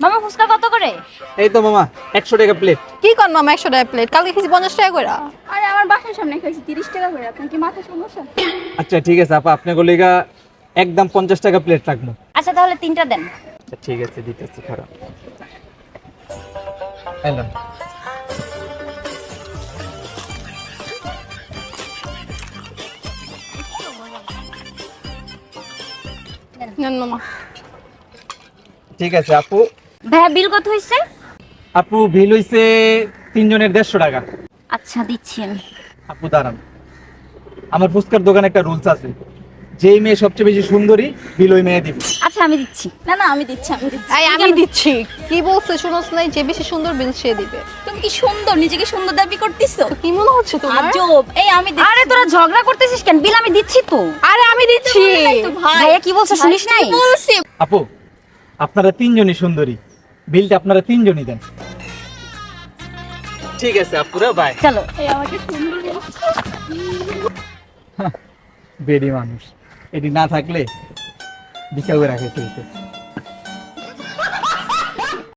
মামা ফুচকা কত করে? এই তো মামা 100 টাকা প্লেট। কি কর মামা 100 টাকা প্লেট? কালকে খেয়েছি 50 টাকা করে। আরে আমার বাসার সামনে খাইছি 30 টাকা করে। আপনার কি মাথা সমস্যা? আচ্ছা ঠিক আছে আপা, আপনার গলিগা একদম 50 টাকা প্লেট রাখবো। আচ্ছা তাহলে 3টা দেন। আচ্ছা ঠিক আছে দিতেছি, খারাপ হ্যালো। নেন মামা। ঠিক আছে আপু। ভাইয়া বিল কত হইছে? আপু বিল হইছে 3 জনের 150 টাকা। আচ্ছা দিচ্ছি আমি। আপু দাঁড়ান, আমার ফুচকার দোকানে একটা রুলস আছে, যেই মেয়ে সবচেয়ে বেশি সুন্দরী বিল ওই মেয়ে দিবে। আচ্ছা আমি দিচ্ছি। না না আমি দিচ্ছি। এই আমি দিচ্ছি। কি বলছে শুনোস নাই? যে বেশি সুন্দর বিল সে দিবে। তুমি কি সুন্দর, নিজেকে সুন্দর দাবি করতেছো? কি মনে হচ্ছে তোমার? আজব। এই আমি দিচ্ছি। আরে তোরা ঝগড়া করতেছিস কেন? বিল আমি দিচ্ছি তো। আরে আমি দিচ্ছি। তো ভাই ভাইয়া কি বলছে শুনিস নাই? কি বলছি? আপু আপনারা 3 জনই সুন্দরী, বিলটা আপনারা 3 জনই দেন। ঠিক আছে আপুরা, বাই। চলো। এই আমাকে সুন্দর বলছো। বেডি মানুষ, এটি না থাকলে বিকাল করে রাখে ফেলতে।